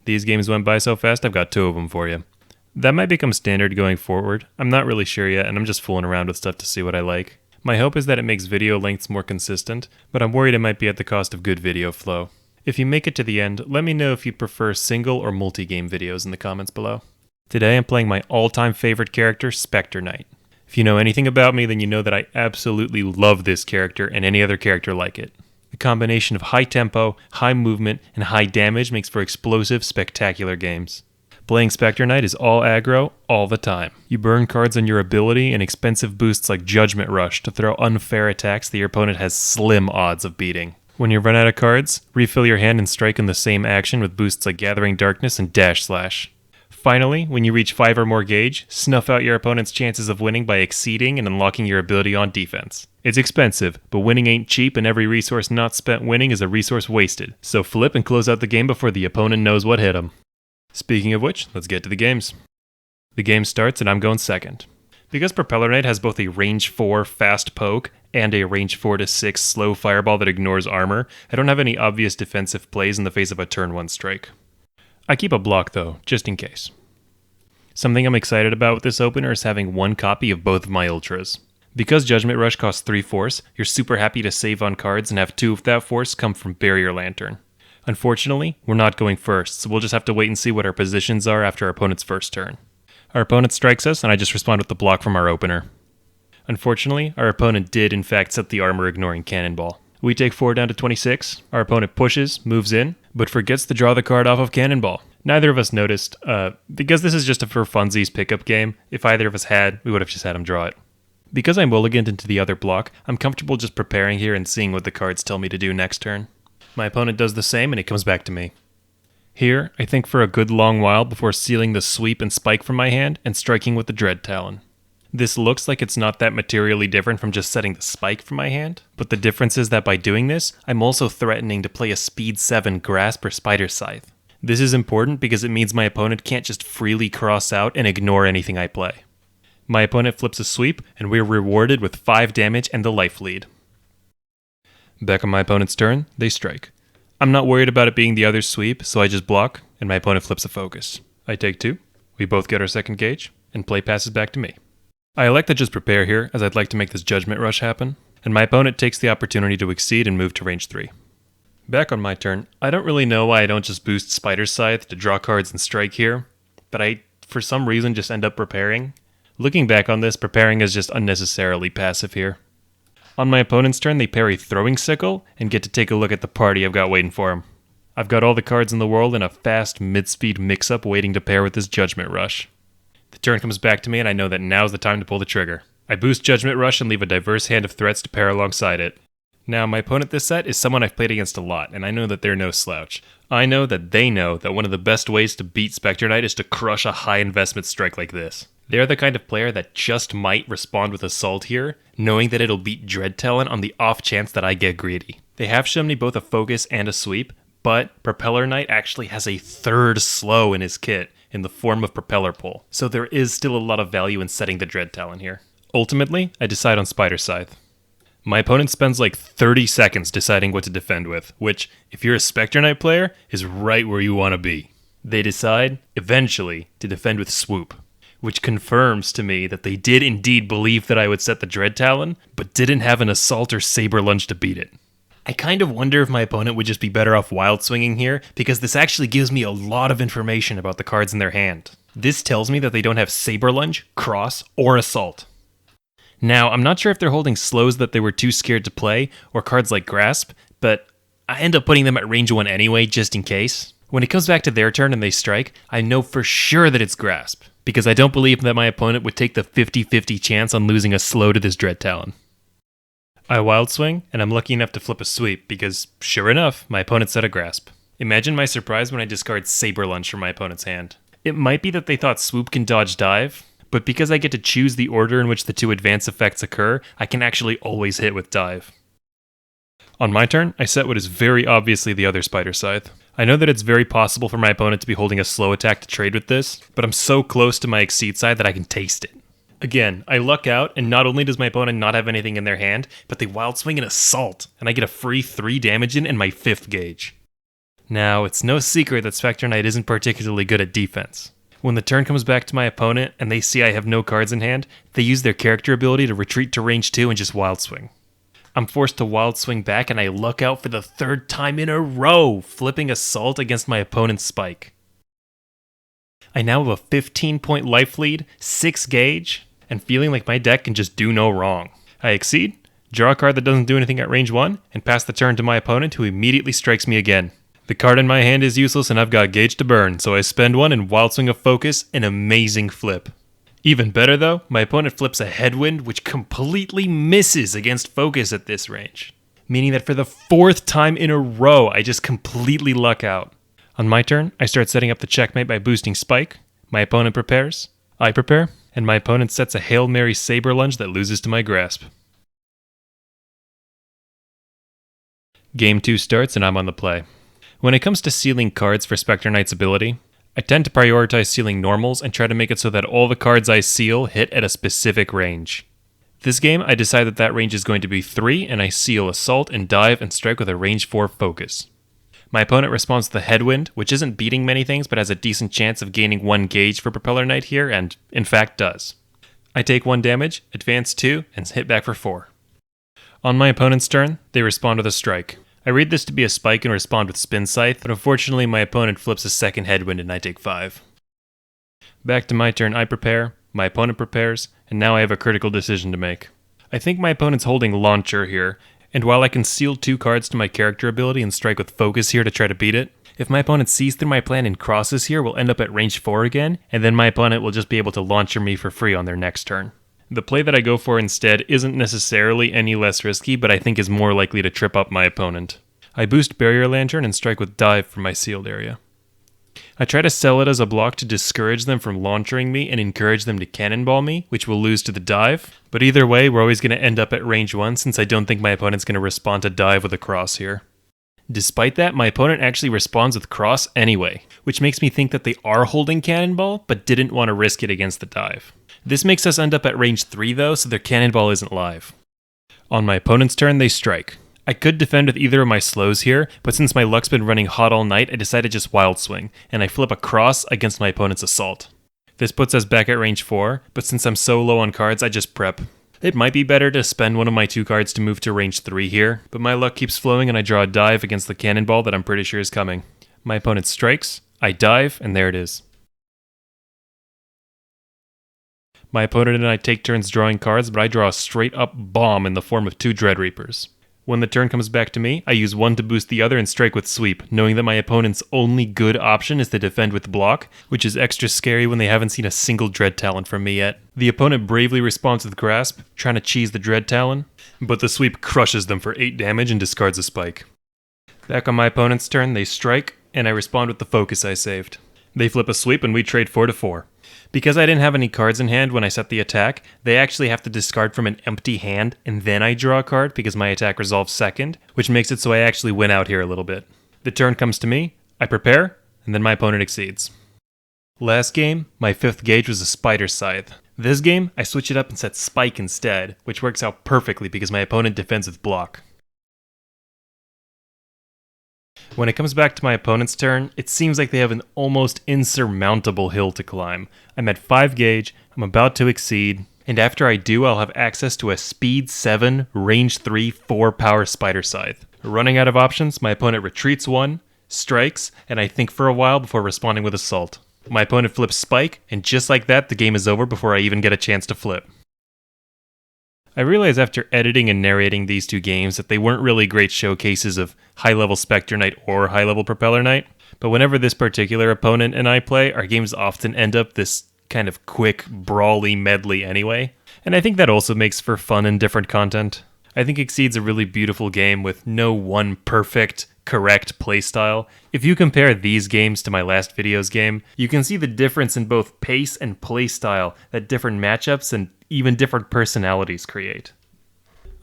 These games went by so fast, I've got 2 of them for you. That might become standard going forward. I'm not really sure yet, and I'm just fooling around with stuff to see what I like. My hope is that it makes video lengths more consistent, but I'm worried it might be at the cost of good video flow. If you make it to the end, let me know if you'd prefer single or multi-game videos in the comments below. Today I'm playing my all-time favorite character, Specter Knight. If you know anything about me, then you know that I absolutely love this character and any other character like it. The combination of high tempo, high movement, and high damage makes for explosive, spectacular games. Playing Specter Knight is all aggro, all the time. You burn cards on your ability and expensive boosts like Judgment Rush to throw unfair attacks that your opponent has slim odds of beating. When you run out of cards, refill your hand and strike in the same action with boosts like Gathering Darkness and Dash Slash. Finally, when you reach 5 or more gauge, snuff out your opponent's chances of winning by exceeding and unlocking your ability on defense. It's expensive, but winning ain't cheap and every resource not spent winning is a resource wasted. So flip and close out the game before the opponent knows what hit him. Speaking of which, let's get to the games. The game starts and I'm going second. Because Propeller Knight has both a range 4 fast poke and a range 4 to 6 slow fireball that ignores armor, I don't have any obvious defensive plays in the face of a turn 1 strike. I keep a block though, just in case. Something I'm excited about with this opener is having 1 copy of both of my ultras. Because Judgment Rush costs 3 force, you're super happy to save on cards and have 2 of that force come from Barrier Lantern. Unfortunately, we're not going first, so we'll just have to wait and see what our positions are after our opponent's first turn. Our opponent strikes us, and I just respond with the block from our opener. Unfortunately, our opponent did in fact set the armor ignoring Cannonball. We take 4 down to 26, our opponent pushes, moves in, but forgets to draw the card off of Cannonball. Neither of us noticed, because this is just a for funsies pickup game. If either of us had, we would have just had him draw it. Because I mulliganed into the other block, I'm comfortable just preparing here and seeing what the cards tell me to do next turn. My opponent does the same and it comes back to me. Here, I think for a good long while before sealing the sweep and spike from my hand and striking with the Dread Talon. This looks like it's not that materially different from just setting the spike from my hand, but the difference is that by doing this, I'm also threatening to play a speed 7 Grasp or Spider Scythe. This is important because it means my opponent can't just freely cross out and ignore anything I play. My opponent flips a sweep and we're rewarded with 5 damage and the life lead. Back on my opponent's turn, they strike. I'm not worried about it being the other's sweep, so I just block, and my opponent flips a focus. I take 2, we both get our second gauge, and play passes back to me. I elect to just prepare here, as I'd like to make this Judgment Rush happen, and my opponent takes the opportunity to exceed and move to range 3. Back on my turn, I don't really know why I don't just boost Spider Scythe to draw cards and strike here, but I, for some reason, just end up preparing. Looking back on this, preparing is just unnecessarily passive here. On my opponent's turn, they parry Throwing Sickle and get to take a look at the party I've got waiting for them. I've got all the cards in the world in a fast mid-speed mix-up waiting to pair with this Judgment Rush. The turn comes back to me and I know that now's the time to pull the trigger. I boost Judgment Rush and leave a diverse hand of threats to pair alongside it. Now, my opponent this set is someone I've played against a lot, and I know that they're no slouch. I know that they know that one of the best ways to beat Specter Knight is to crush a high investment strike like this. They're the kind of player that just might respond with Assault here, knowing that it'll beat Dread Talon on the off chance that I get greedy. They have shown me both a focus and a sweep, but Propeller Knight actually has a 3rd slow in his kit in the form of Propeller Pull, so there is still a lot of value in setting the Dread Talon here. Ultimately, I decide on Spider Scythe. My opponent spends like 30 seconds deciding what to defend with, which, if you're a Specter Knight player, is right where you want to be. They decide, eventually, to defend with Swoop, which confirms to me that they did indeed believe that I would set the Dread Talon, but didn't have an Assault or Saber Lunge to beat it. I kind of wonder if my opponent would just be better off Wild Swinging here, because this actually gives me a lot of information about the cards in their hand. This tells me that they don't have Saber Lunge, Cross, or Assault. Now, I'm not sure if they're holding slows that they were too scared to play, or cards like Grasp, but I end up putting them at range 1 anyway, just in case. When it comes back to their turn and they strike, I know for sure that it's Grasp, because I don't believe that my opponent would take the 50-50 chance on losing a slow to this Dread Talon. I Wild Swing, and I'm lucky enough to flip a sweep, because, sure enough, my opponent set a Grasp. Imagine my surprise when I discard Saber Lunge from my opponent's hand. It might be that they thought Swoop can dodge dive, but because I get to choose the order in which the 2 advance effects occur, I can actually always hit with dive. On my turn, I set what is very obviously the other Spider Scythe. I know that it's very possible for my opponent to be holding a slow attack to trade with this, but I'm so close to my Exceed side that I can taste it. Again, I luck out, and not only does my opponent not have anything in their hand, but they Wild Swing an Assault, and I get a free 3 damage in and my 5th gauge. Now, it's no secret that Specter Knight isn't particularly good at defense. When the turn comes back to my opponent and they see I have no cards in hand, they use their character ability to retreat to range 2 and just wild swing. I'm forced to wild swing back and I luck out for the 3rd time in a row, flipping Assault against my opponent's Spike. I now have a 15-point life lead, 6 gauge, and feeling like my deck can just do no wrong. I exceed, draw a card that doesn't do anything at range 1, and pass the turn to my opponent who immediately strikes me again. The card in my hand is useless and I've got gauge to burn, so I spend one and wild swing a focus, an amazing flip. Even better though, my opponent flips a headwind which completely misses against focus at this range. Meaning that for the 4th time in a row, I just completely luck out. On my turn, I start setting up the checkmate by boosting Spike, my opponent prepares, I prepare, and my opponent sets a Hail Mary Saber Lunge that loses to my grasp. Game 2 starts and I'm on the play. When it comes to sealing cards for Specter Knight's ability, I tend to prioritize sealing normals and try to make it so that all the cards I seal hit at a specific range. This game, I decide that that range is going to be 3 and I seal Assault and Dive and strike with a range 4 focus. My opponent responds to the Headwind, which isn't beating many things but has a decent chance of gaining 1 gauge for Propeller Knight here, and in fact does. I take 1 damage, advance 2, and hit back for 4. On my opponent's turn, they respond with a Strike. I read this to be a Spike and respond with Spin Scythe, but unfortunately my opponent flips a 2nd Headwind and I take 5. Back to my turn, I prepare, my opponent prepares, and now I have a critical decision to make. I think my opponent's holding Launcher here, and while I can seal 2 cards to my character ability and strike with Focus here to try to beat it, if my opponent sees through my plan and crosses here, we'll end up at range 4 again, and then my opponent will just be able to Launcher me for free on their next turn. The play that I go for instead isn't necessarily any less risky, but I think is more likely to trip up my opponent. I boost Barrier Lantern and strike with Dive from my sealed area. I try to sell it as a block to discourage them from launchering me and encourage them to cannonball me, which will lose to the Dive, but either way, we're always going to end up at range 1 since I don't think my opponent's going to respond to Dive with a Cross here. Despite that, my opponent actually responds with Cross anyway, which makes me think that they are holding Cannonball, but didn't want to risk it against the Dive. This makes us end up at range 3 though, so their Cannonball isn't live. On my opponent's turn, they strike. I could defend with either of my slows here, but since my luck's been running hot all night, I decided to just Wild Swing, and I flip a Cross against my opponent's Assault. This puts us back at range 4, but since I'm so low on cards, I just prep. It might be better to spend one of my 2 cards to move to range 3 here, but my luck keeps flowing and I draw a Dive against the Cannonball that I'm pretty sure is coming. My opponent strikes, I dive, and there it is. My opponent and I take turns drawing cards, but I draw a straight up bomb in the form of 2 Dread Reapers. When the turn comes back to me, I use one to boost the other and strike with Sweep, knowing that my opponent's only good option is to defend with Block, which is extra scary when they haven't seen a single Dread Talon from me yet. The opponent bravely responds with Grasp, trying to cheese the Dread Talon, but the Sweep crushes them for 8 damage and discards a Spike. Back on my opponent's turn, they strike, and I respond with the Focus I saved. They flip a Sweep and we trade 4 to 4. Because I didn't have any cards in hand when I set the attack, they actually have to discard from an empty hand, and then I draw a card because my attack resolves second, which makes it so I actually win out here a little bit. The turn comes to me, I prepare, and then my opponent exceeds. Last game, my 5th gauge was a Spider Scythe. This game, I switch it up and set Spike instead, which works out perfectly because my opponent defends with Block. When it comes back to my opponent's turn, it seems like they have an almost insurmountable hill to climb. I'm at 5 gauge, I'm about to exceed, and after I do, I'll have access to a speed 7, range 3, 4 power Spider Scythe. Running out of options, my opponent retreats 1, strikes, and I think for a while before responding with Assault. My opponent flips Spike, and just like that, the game is over before I even get a chance to flip. I realize after editing and narrating these 2 games that they weren't really great showcases of high-level Specter Knight or high-level Propeller Knight, but whenever this particular opponent and I play, our games often end up this kind of quick, brawly medley anyway, and I think that also makes for fun and different content. I think Exceed's a really beautiful game with no one perfect, correct playstyle. If you compare these games to my last video's game, you can see the difference in both pace and playstyle that different matchups and even different personalities create.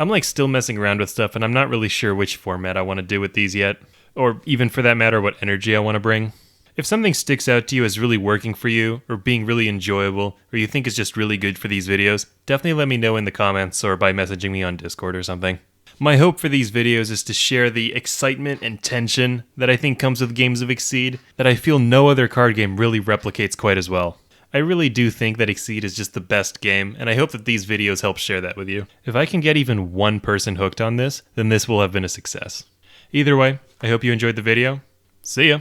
I'm still messing around with stuff and I'm not really sure which format I want to do with these yet, or even for that matter what energy I want to bring. If something sticks out to you as really working for you, or being really enjoyable, or you think is just really good for these videos, definitely let me know in the comments or by messaging me on Discord or something. My hope for these videos is to share the excitement and tension that I think comes with games of Exceed that I feel no other card game really replicates quite as well. I really do think that Exceed is just the best game, and I hope that these videos help share that with you. If I can get even one person hooked on this, then this will have been a success. Either way, I hope you enjoyed the video. See ya!